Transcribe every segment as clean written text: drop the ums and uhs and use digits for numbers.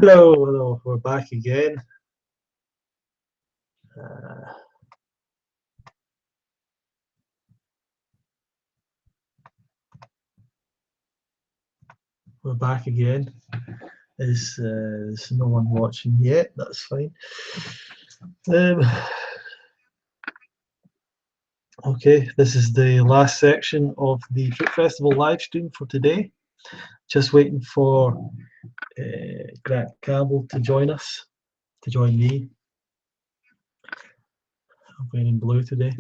Hello, hello, we're back again. Uh, we're back again. There's no one watching yet, that's fine. Okay, this is the last section of the Fruit Festival live stream for today. Just waiting for Grant Campbell to join us, to join me. I'm wearing blue today.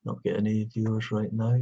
Not getting any viewers right now.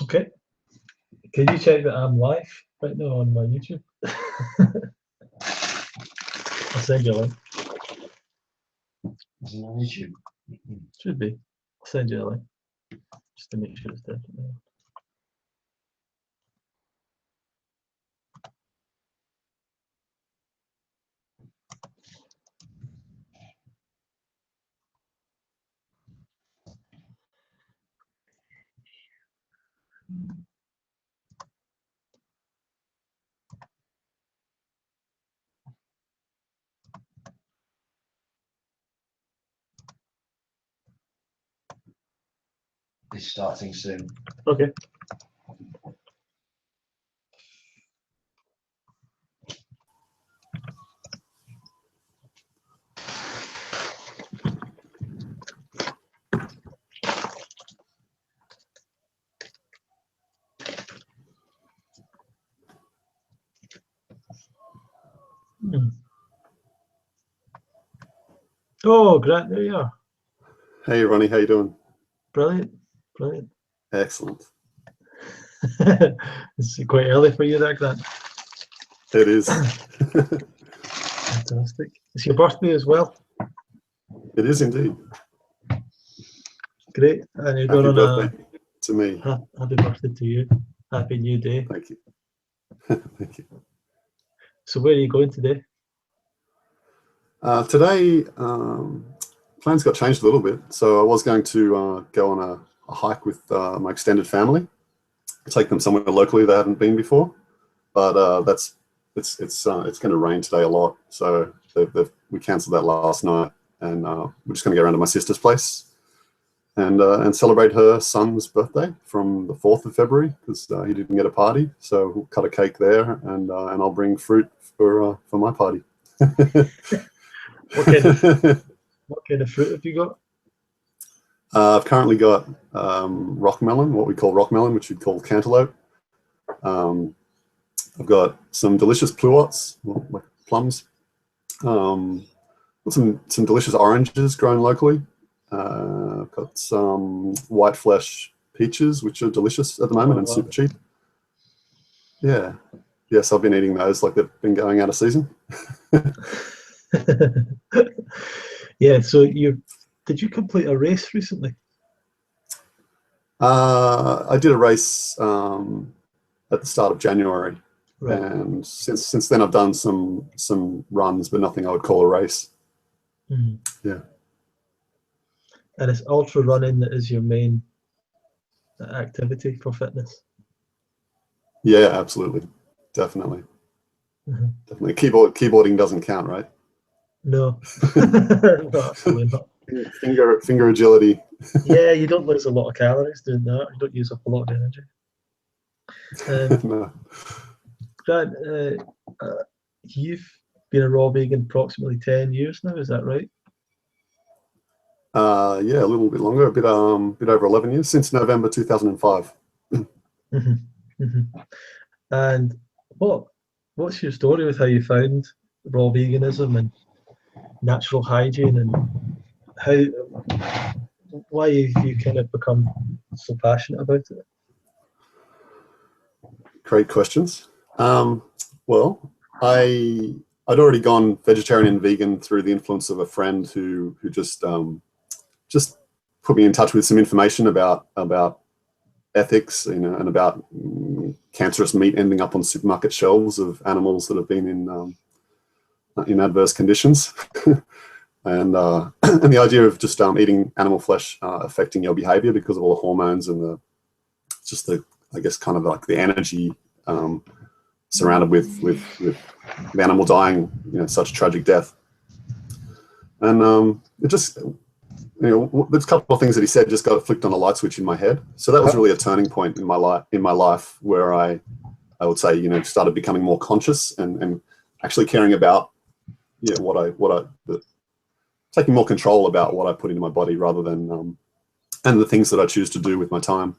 Okay, can you check that I'm live right now on my YouTube? I'll send you a link. Is it on YouTube? Should be. I'll send you a link just to make sure it's definitely on. It's starting soon. Okay. Oh, Grant, there you are. Hey, Ronnie, how you doing? Brilliant, brilliant. Excellent. It's quite early for you there, Grant. It is. Fantastic. It's your birthday as well. It is indeed. Great. And you're Happy going on birthday to me. happy birthday to you. Happy new day. Thank you. Thank you. So where are you going today? Today, plans got changed a little bit. So I was going to go on a hike with my extended family, take them somewhere locally they haven't been before. But it's going to rain today a lot, so we cancelled that last night, and we're just going to go around to my sister's place and celebrate her son's birthday from the 4th of February because he didn't get a party. So we'll cut a cake there, and I'll bring fruit for my party. What kind of fruit have you got? I've currently got rock melon, what we call rock melon, which you'd call cantaloupe. I've got some delicious pluots, like plums. Got some delicious oranges grown locally. I've got some white flesh peaches, which are delicious at the moment and super cheap. Yeah. Yes, I've been eating those like they've been going out of season. Yeah, so did you complete a race recently? I did a race at the start of January. Right. And since then I've done some runs, but nothing I would call a race. Mm. Yeah. And it's ultra running that is your main activity for fitness. Yeah, absolutely, definitely, definitely. Keyboarding doesn't count, right? No, no, absolutely not. Finger agility. Yeah, you don't lose a lot of calories doing that. You don't use up a lot of energy. No. Grant, you've been a raw vegan approximately 10 years now, is that right? Yeah, a little bit longer, a bit over 11 years, since November 2005. Hmm. Hmm. And what's your story with how you found raw veganism and natural hygiene, and how why you kind of become so passionate about it? Great questions. Well, I'd already gone vegetarian and vegan through the influence of a friend who just put me in touch with some information about ethics, and about cancerous meat ending up on supermarket shelves of animals that have been in adverse conditions, and and the idea of just eating animal flesh affecting your behavior because of all the hormones and the I guess kind of like the energy surrounded with the animal dying, such a tragic death. And it just, there's a couple of things that he said just got flicked on a light switch in my head. So that was really a turning point in my life where I would say, started becoming more conscious and actually caring about, taking more control about what I put into my body rather than, and the things that I choose to do with my time,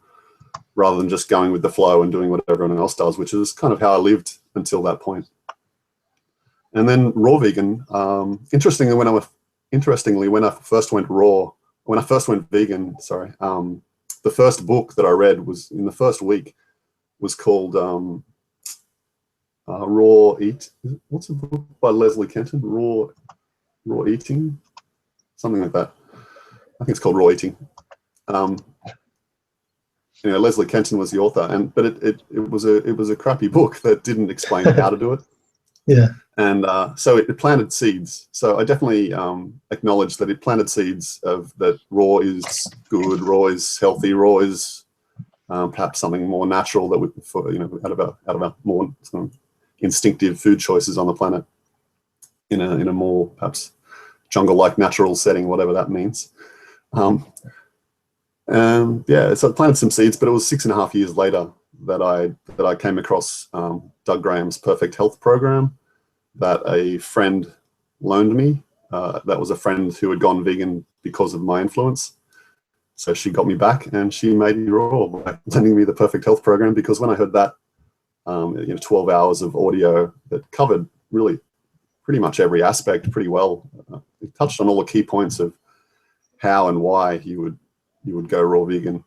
rather than just going with the flow and doing what everyone else does, which is kind of how I lived until that point. And then raw vegan, interestingly, when I first went vegan, the first book that I read was in the first week was called Raw Eat. What's the book by Leslie Kenton? Raw Eating, something like that. I think it's called Raw Eating. Leslie Kenton was the author, but it was a crappy book that didn't explain how to do it. Yeah. And so it planted seeds. So I definitely acknowledge that it planted seeds of that raw is good, raw is healthy, raw is perhaps something more natural that we prefer, out of our more sort of instinctive food choices on the planet, in a more perhaps jungle-like natural setting, whatever that means. Yeah, so I planted some seeds, but it was 6.5 years later that I came across Doug Graham's Perfect Health program that a friend loaned me. That was a friend who had gone vegan because of my influence. So she got me back, and she made me raw by lending me the Perfect Health program, because when I heard that, 12 hours of audio that covered really pretty much every aspect pretty well. It touched on all the key points of how and why you would go raw vegan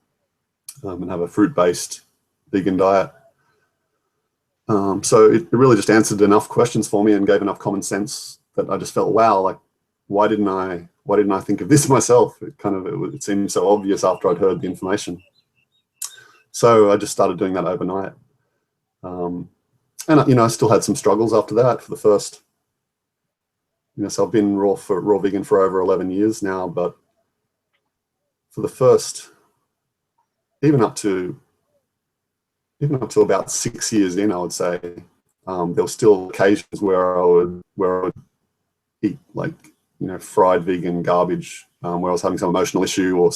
and have a fruit-based vegan diet. So it really just answered enough questions for me and gave enough common sense that I just felt, wow, like why didn't I think of this myself? It seemed so obvious after I'd heard the information. So I just started doing that overnight. And I still had some struggles after that for the first, so I've been raw vegan for over 11 years now, but for the first, even up to about 6 years in, I would say, there were still occasions where I would eat like, fried vegan garbage, where I was having some emotional issue or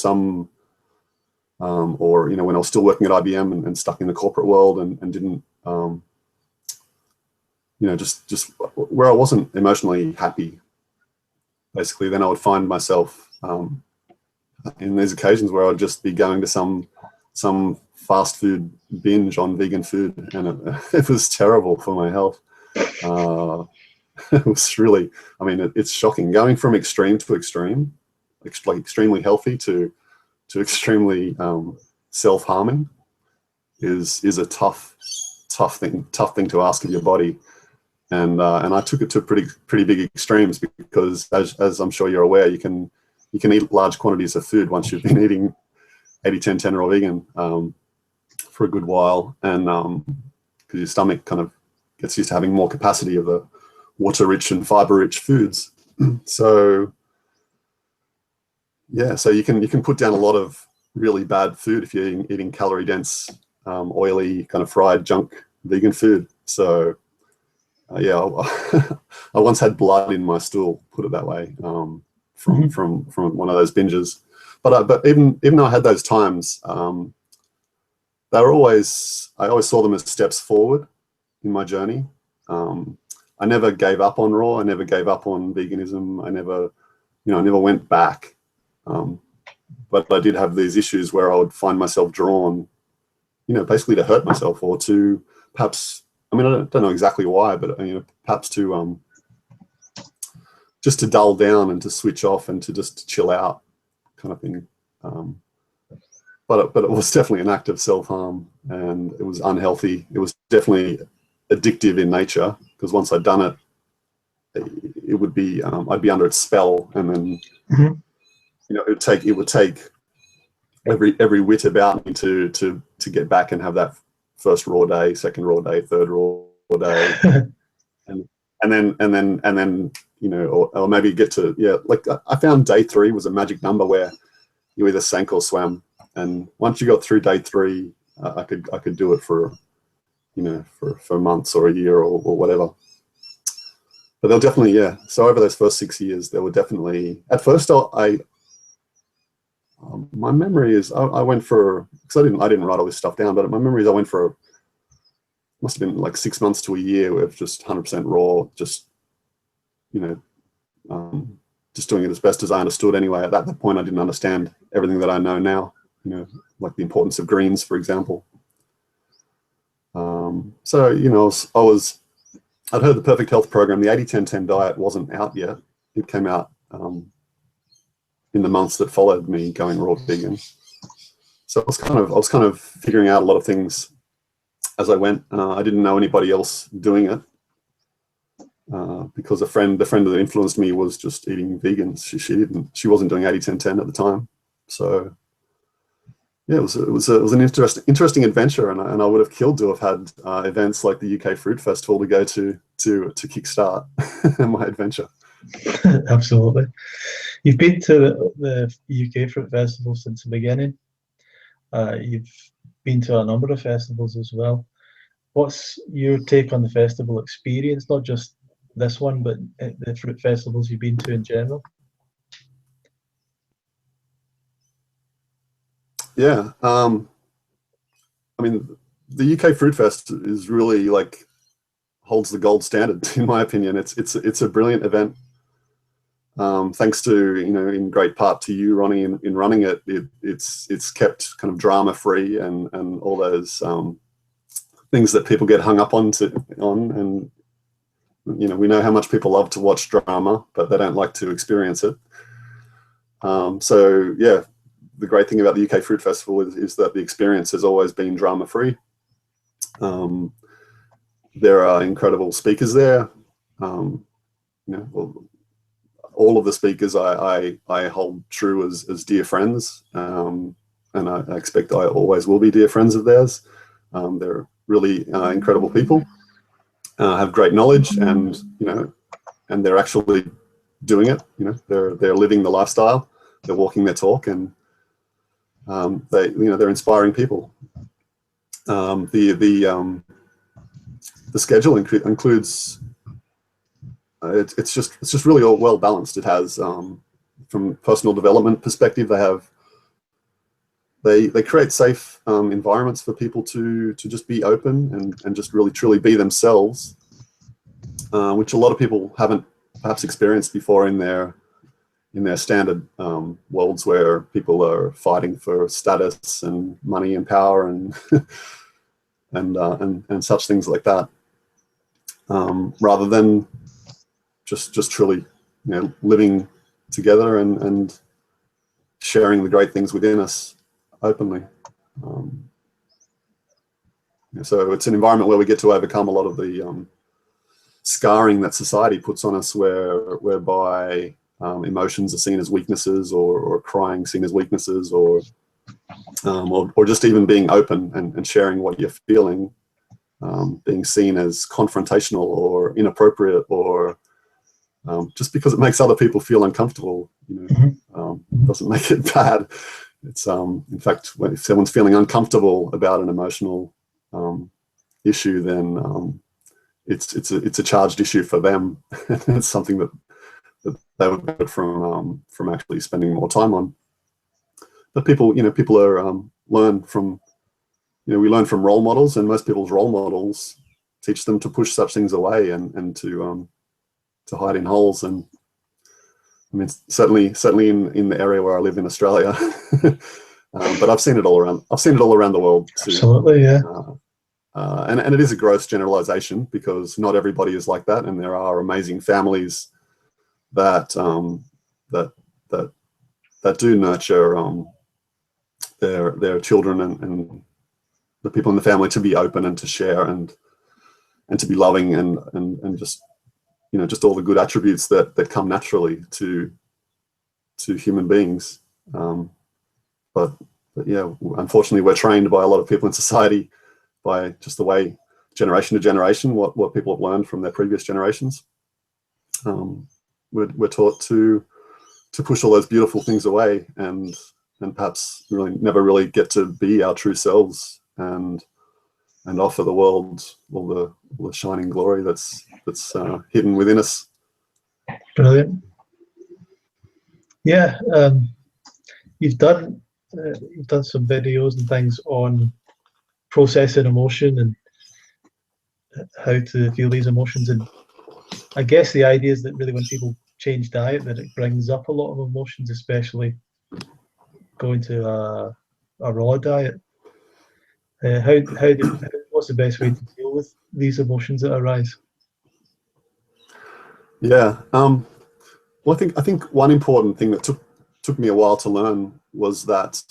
when I was still working at IBM and stuck in the corporate world and didn't, just where I wasn't emotionally happy, basically, then I would find myself in these occasions where I'd just be going to some fast food binge on vegan food, and it was terrible for my health. It was really, it's shocking going from extreme to extreme, like extremely healthy to extremely self-harming is a tough thing to ask of your body. And I took it to pretty big extremes, because as I'm sure you're aware, you can eat large quantities of food once you've been eating 80-10-10 raw vegan for a good while, and because your stomach kind of gets used to having more capacity of the water-rich and fiber-rich foods. So Yeah, so you can put down a lot of really bad food if you're eating calorie dense, oily, kind of fried junk vegan food. So yeah, I once had blood in my stool, put it that way, from one of those binges. But even though I had those times, they were I always saw them as steps forward in my journey. I never gave up on raw. I never gave up on veganism. I never went back. But I did have these issues where I would find myself drawn, basically to hurt myself, or to perhaps, I mean, I don't know exactly why, but perhaps to just to dull down and to switch off and to just chill out, kind of thing. But it was definitely an act of self-harm, and it was unhealthy. It was definitely addictive in nature, because once I'd done it, it would be I'd be under its spell, and then it would take every wit about me to get back and have that first raw day, second raw day, third raw day, and then or maybe get to, like I found day 3 was a magic number where you either sank or swam, and once you got through day 3, I could do it for months or a year or whatever. But they'll definitely, so over those first 6 years, there were definitely, at first my memory is I went for, because I didn't write all this stuff down, but my memory is I went for, must have been like 6 months to a year of just 100% raw, just just doing it as best as I understood anyway. At that point, I didn't understand everything that I know now, like the importance of greens, for example. So I'd heard the Perfect Health program. The 80-10-10 diet wasn't out yet. It came out in the months that followed me going raw vegan. So I was kind of figuring out a lot of things as I went. I didn't know anybody else doing it, because the friend that influenced me was just eating vegan. She wasn't doing 80-10-10 at the time. So yeah, it was an interesting adventure, and I would have killed to have had events like the UK Fruit Festival to go to kickstart my adventure. Absolutely. You've been to the UK Fruit Festival since the beginning. You've been to a number of festivals as well. What's your take on the festival experience, not just this one, but the fruit festivals you've been to in general? Yeah, I mean, the UK Fruit Fest is really holds the gold standard in my opinion. It's a brilliant event. Thanks to in great part to you, Ronnie, in running it. It's kept kind of drama free and all those things that people get hung up on, and we know how much people love to watch drama, but they don't like to experience it. So yeah, the great thing about the UK Fruit Festival is that the experience has always been drama free. There are incredible speakers there. All of the speakers I hold true as dear friends, and I expect I always will be dear friends of theirs. They're really incredible people, have great knowledge, and and they're actually doing it. They're living the lifestyle, they're walking their talk, and they're inspiring people. The schedule includes. It's just really all well balanced. It has, from personal development perspective, they create safe environments for people to just be open and just really truly be themselves, which a lot of people haven't perhaps experienced before in their standard worlds where people are fighting for status and money and power and and such things like that, rather than just truly living together and sharing the great things within us openly. So it's an environment where we get to overcome a lot of the scarring that society puts on us, whereby emotions are seen as weaknesses, or crying seen as weaknesses, or just even being open and sharing what you're feeling, being seen as confrontational or inappropriate or Just because it makes other people feel uncomfortable, doesn't make it bad. It's in fact, if someone's feeling uncomfortable about an emotional issue, then it's a charged issue for them. It's something that they would benefit from actually spending more time on. But people are learn from we learn from role models, and most people's role models teach them to push such things away and to hide in holes. And I mean, certainly in the area where I live in Australia, but I've seen it all around. I've seen it all around the world too. Absolutely, yeah. And it is a gross generalization, because not everybody is like that, and there are amazing families that that do nurture their children and the people in the family to be open and to share and to be loving and just just all the good attributes that come naturally to human beings. But yeah, unfortunately, we're trained by a lot of people in society, by just the way generation to generation what people have learned from their previous generations. We're taught to push all those beautiful things away and perhaps really never really get to be our true selves and offer the world all the shining glory that's hidden within us. Brilliant. Yeah, you've done some videos and things on processing emotion and how to feel these emotions, and I guess the idea is that really when people change diet, that it brings up a lot of emotions, especially going to a raw diet. What's the best way to deal with these emotions that arise? Yeah. Well, I think one important thing that took me a while to learn was that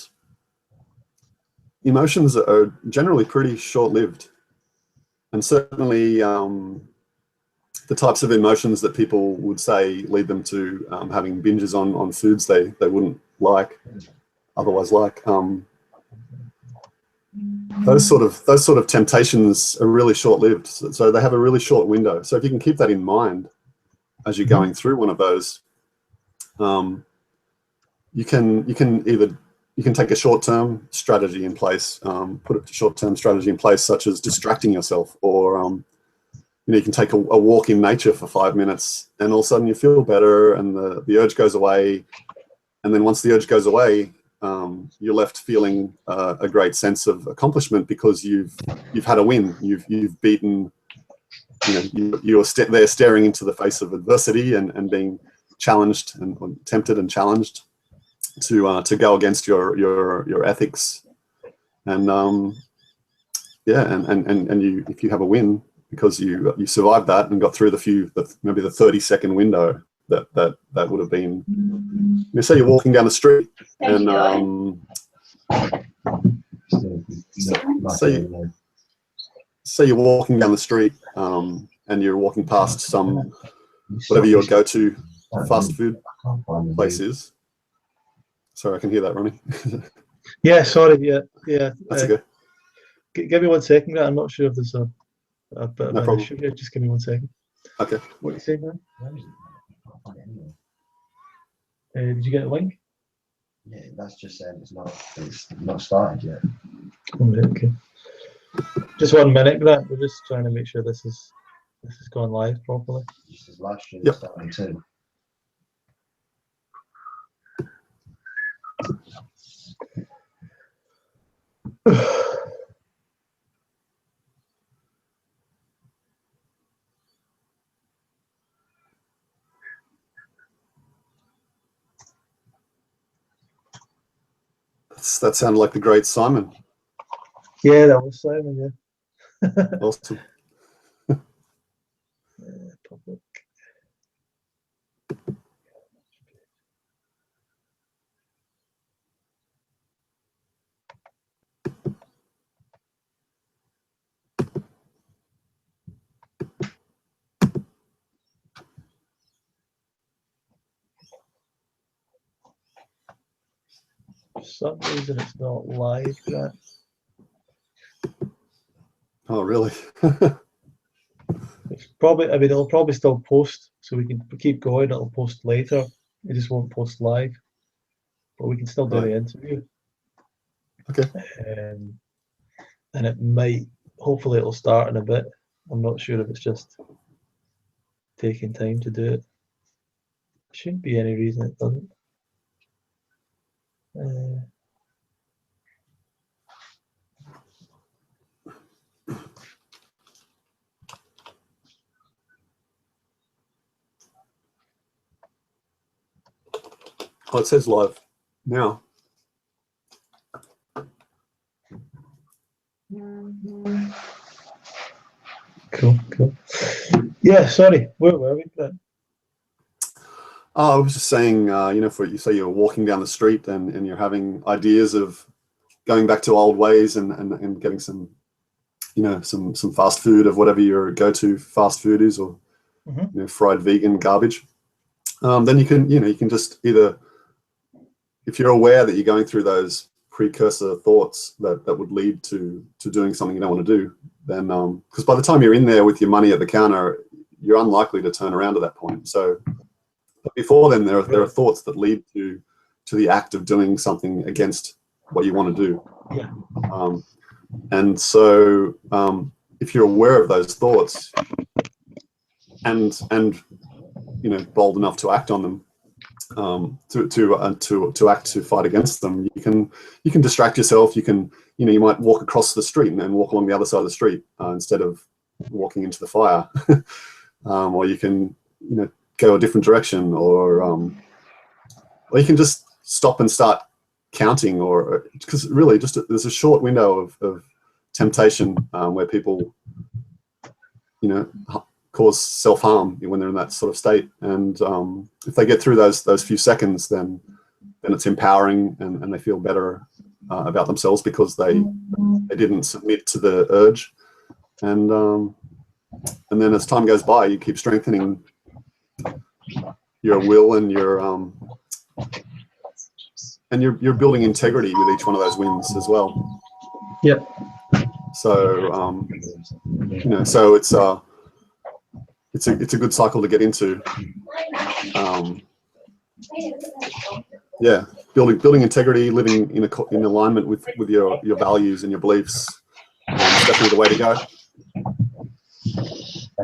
emotions are generally pretty short-lived, and certainly the types of emotions that people would say lead them to having binges on foods they wouldn't otherwise like. Those sort of temptations are really short-lived, so they have a really short window. So if you can keep that in mind as you're going through one of those, you can take a short-term strategy in place, put a short-term strategy in place, such as distracting yourself, or you can take a walk in nature for 5 minutes, and all of a sudden you feel better, and the urge goes away. And then once the urge goes away, you're left feeling a great sense of accomplishment, because you've had a win. You've beaten. You're there staring into the face of adversity and being challenged and tempted and challenged to go against your ethics. And you, if you have a win, because you survived that and got through maybe the 30-second window that would have been. Say you're walking down the street, and say you're walking down the street, and you're walking past some whatever your go-to fast food place is. Sorry, I can hear that, Ronnie. Yeah, sorry. Yeah. That's okay. Give me 1 second. I'm not sure if there's a bit of an issue here. Just give me 1 second. Okay. What are you saying, man? Did you get a link? Yeah, that's just saying it's not started yet. Okay. Just 1 minute, Grant. We're just trying to make sure this is going live properly. Just as live stream starting too. That sounded like the great Simon. Yeah, that was Simon. Yeah. Awesome. Public. For some reason, it's not live, Grant. Oh, really? It's probably. I mean, it'll probably still post. so we can keep going. It'll post later. It just won't post live, but we can still do the interview. Okay. And it might, hopefully it'll start in a bit. I'm not sure if it's just taking time to do it. Shouldn't be any reason it doesn't. Oh, it says live now. Cool. Yeah, sorry, where were we then? Oh, I was just saying, you know, you say you're walking down the street and you're having ideas of going back to old ways and getting some, you know, some fast food of whatever your go-to fast food is, or you know, fried vegan garbage. Then you can just either, if you're aware that you're going through those precursor thoughts that would lead to doing something you don't want to do, then because by the time you're in there with your money at the counter, you're unlikely to turn around at that point. So but before then, there are thoughts that lead to the act of doing something against what you want to do. Yeah. And so if you're aware of those thoughts and you know, bold enough to act on them, to act to fight against them, you can distract yourself. You might walk across the street and then walk along the other side of the street instead of walking into the fire, or you can, you know, go a different direction, or you can just stop and start counting, or because really there's a short window of temptation where people, you know, cause self-harm when they're in that sort of state, and if they get through those few seconds, then it's empowering, and they feel better about themselves because they didn't submit to the urge, and then as time goes by, you keep strengthening your will and you're building integrity with each one of those wins as well. Yep. So you know, so it's a good cycle to get into. Yeah, building integrity, living in alignment with your values and your beliefs is definitely the way to go.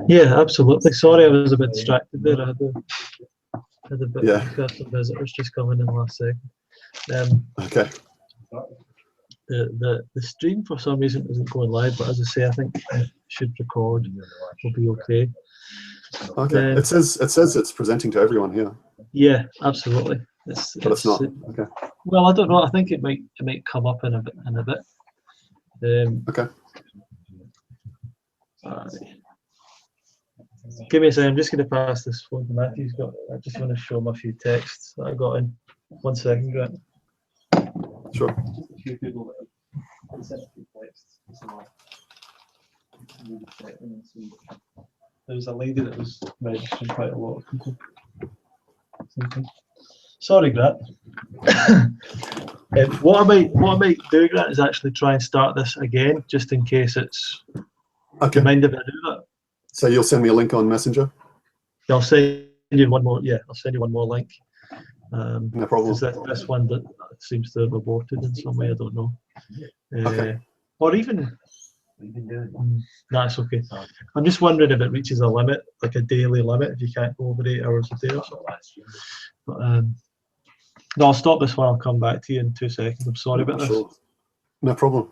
Yeah, absolutely. Sorry, I was a bit distracted there. I had a bit of some visitors just coming in the last second. Okay. The stream for some reason isn't going live, but as I say, I think it should record. Will be okay. Okay. It says it's presenting to everyone here. Yeah, absolutely. But it's not. Okay. Well, I don't know. I think it might come up in a bit. Okay. Give me a second. I'm just going to pass this phone to Matthew. I just want to show him a few texts that I got in. 1 second, Grant. Sure. There was a lady that was registering quite a lot of people. Sorry, Grant. What I might do, Grant, is actually try and start this again, just in case it's. Okay. Do you mind if I do that? So you'll send me a link on Messenger? Yeah, I'll send you one more. Yeah, I'll send you one more link. No problem. This one that seems to have aborted in some way. I don't know. Okay. Or even. That's okay. I'm just wondering if it reaches a limit, like a daily limit, if you can't go over 8 hours a day or something. But no, I'll stop this one. I'll come back to you in 2 seconds. I'm sorry about this. No problem.